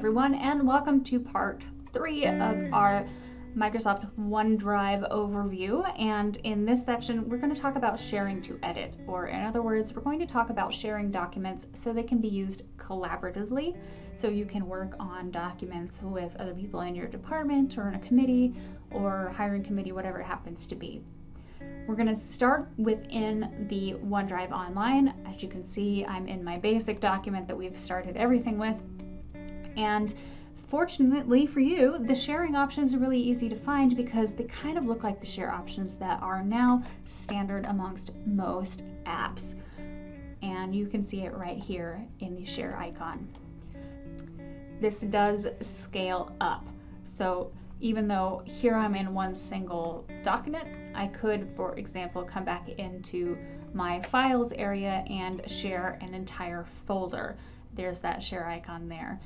everyone, and welcome to part 3 of our Microsoft OneDrive overview. And in this section, we're going to talk about sharing to edit, or in other words, we're going to talk about sharing documents so they can be used collaboratively, so you can work on documents with other people in your department or in a committee or hiring committee, whatever it happens to be. We're going to start within the OneDrive Online. As you can see, I'm in my basic document that we've started everything with. And fortunately for you, the sharing options are really easy to find because they kind of look like the share options that are now standard amongst most apps. And you can see it right here in the share icon. This does scale up. So even though here I'm in one single document, I could, for example, come back into my files area and share an entire folder. There's that share icon there.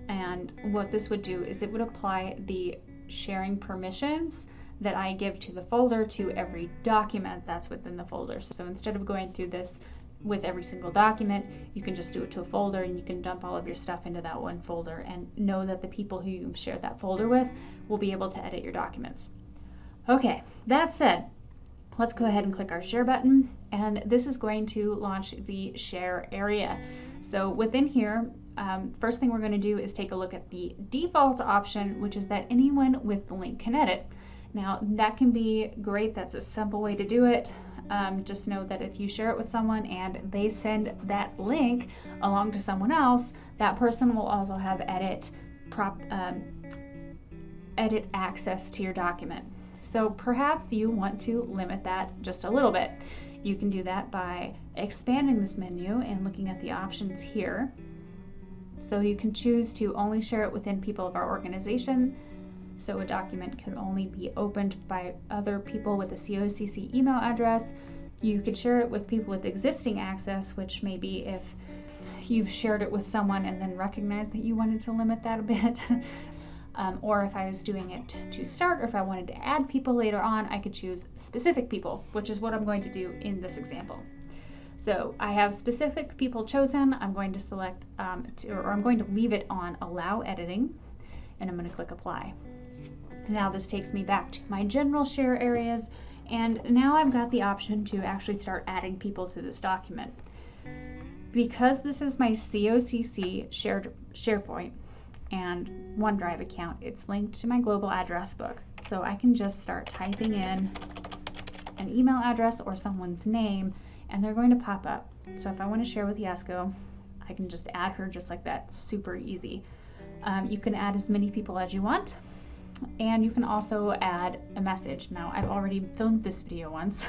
And what this would do is it would apply the sharing permissions that I give to the folder to every document that's within the folder. So instead of going through this with every single document, you can just do it to a folder and you can dump all of your stuff into that one folder and know that the people who you share that folder with will be able to edit your documents. Okay, that said, let's go ahead and click our share button, and this is going to launch the share area. So within here, first thing we're going to do is take a look at the default option, which is that anyone with the link can edit. Now that can be great. That's a simple way to do it. Just know that if you share it with someone and they send that link along to someone else, that person will also have edit access to your document. So perhaps you want to limit that just a little bit. You can do that by expanding this menu and looking at the options here. So you can choose to only share it within people of our organization. So a document can only be opened by other people with a COCC email address. You could share it with people with existing access, which may be if you've shared it with someone and then recognized that you wanted to limit that a bit. Or if I was doing it to start, or if I wanted to add people later on, I could choose specific people, which is what I'm going to do in this example. So I have specific people chosen. I'm going to select, or I'm going to leave it on Allow Editing, and I'm going to click Apply. Now this takes me back to my general share areas, and now I've got the option to actually start adding people to this document. Because this is my COCC SharePoint and OneDrive account, it's linked to my global address book. So I can just start typing in an email address or someone's name, and they're going to pop up. So if I want to share with Yasko, I can just add her just like that. Super easy. You can add as many people as you want, and you can also add a message. Now I've already filmed this video once.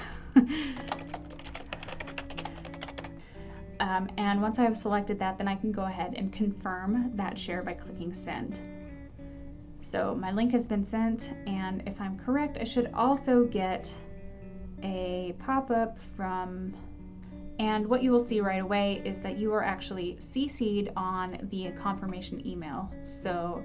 And once I have selected that, then I can go ahead and confirm that share by clicking send. So my link has been sent, and if I'm correct, I should also get a pop-up from, and what you will see right away is that you are actually CC'd on the confirmation email. So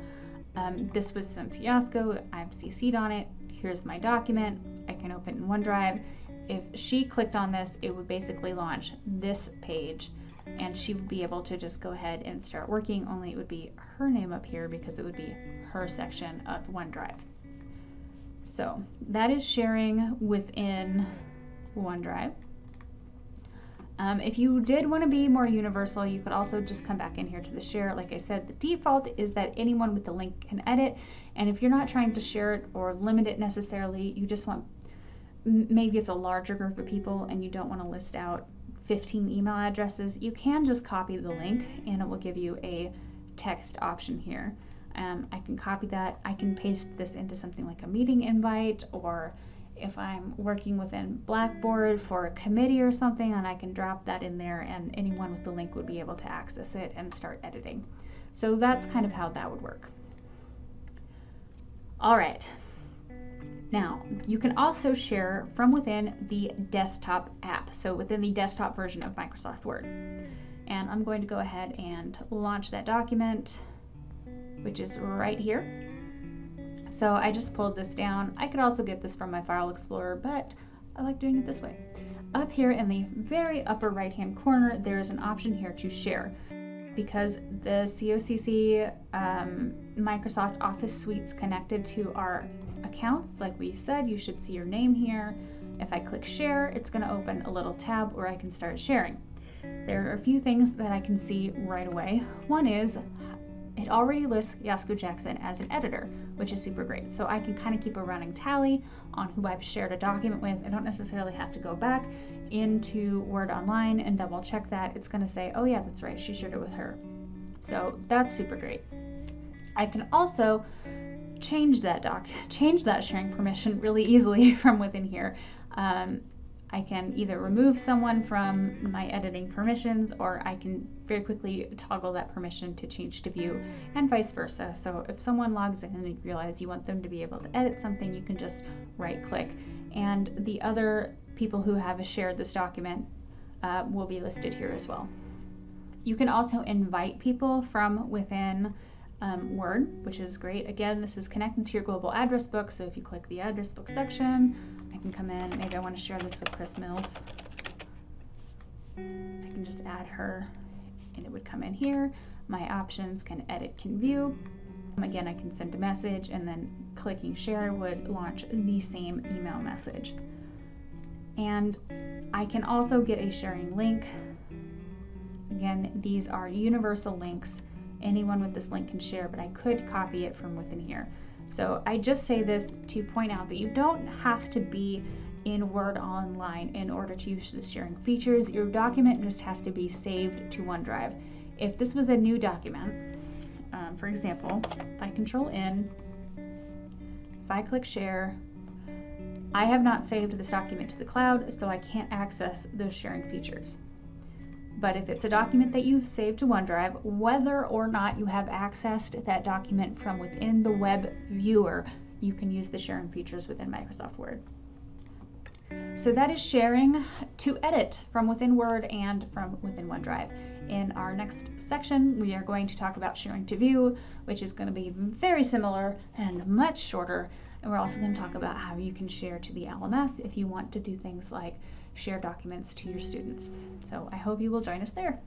this was sent to Yasko, I'm CC'd on it, here's my document, I can open in OneDrive. If she clicked on this, it would basically launch this page, and she would be able to just go ahead and start working, only it would be her name up here because it would be her section of OneDrive. So that is sharing within OneDrive. If you did want to be more universal, you could also just come back in here to the share. Like I said, the default is that anyone with the link can edit, and if you're not trying to share it or limit it necessarily, you just want, maybe it's a larger group of people and you don't want to list out 15 email addresses, you can just copy the link and it will give you a text option here. I can copy that, I can paste this into something like a meeting invite, or if I'm working within Blackboard for a committee or something, and I can drop that in there and anyone with the link would be able to access it and start editing. So that's kind of how that would work. All right. Now, you can also share from within the desktop app, so within the desktop version of Microsoft Word. And I'm going to go ahead and launch that document, which is right here. So I just pulled this down. I could also get this from my File Explorer, but I like doing it this way. Up here in the very upper right-hand corner, there is an option here to share. because the COCC Microsoft Office suite's connected to our accounts. Like we said, you should see your name here. If I click share, it's going to open a little tab where I can start sharing. There are a few things that I can see right away. One is it already lists Yasko Jackson as an editor, which is super great. So I can kind of keep a running tally on who I've shared a document with. I don't necessarily have to go back into Word Online and double check that. It's going to say, oh yeah, that's right, she shared it with her. So that's super great. I can also change that sharing permission really easily from within here. I can either remove someone from my editing permissions, or I can very quickly toggle that permission to change to view, and vice versa. So if someone logs in and you realize you want them to be able to edit something, you can just right click, and the other people who have shared this document will be listed here as well. You can also invite people from within Word, which is great. Again, this is connected to your global address book, so if you click the address book section, I can come in, maybe I want to share this with Chris Mills. I can just add her and it would come in here. My options can edit, can view. Again, I can send a message, and then clicking share would launch the same email message. And I can also get a sharing link. Again, these are universal links. Anyone with this link can share, but I could copy it from within here. So I just say this to point out that you don't have to be in Word Online in order to use the sharing features. Your document just has to be saved to OneDrive. If this was a new document, for example, if I Control N, if I click share, I have not saved this document to the cloud, so I can't access those sharing features. But if it's a document that you've saved to OneDrive, whether or not you have accessed that document from within the web viewer, you can use the sharing features within Microsoft Word. So that is sharing to edit from within Word and from within OneDrive. In our next section, we are going to talk about sharing to view, which is going to be very similar and much shorter. And we're also going to talk about how you can share to the LMS if you want to do things like share documents to your students. So I hope you will join us there.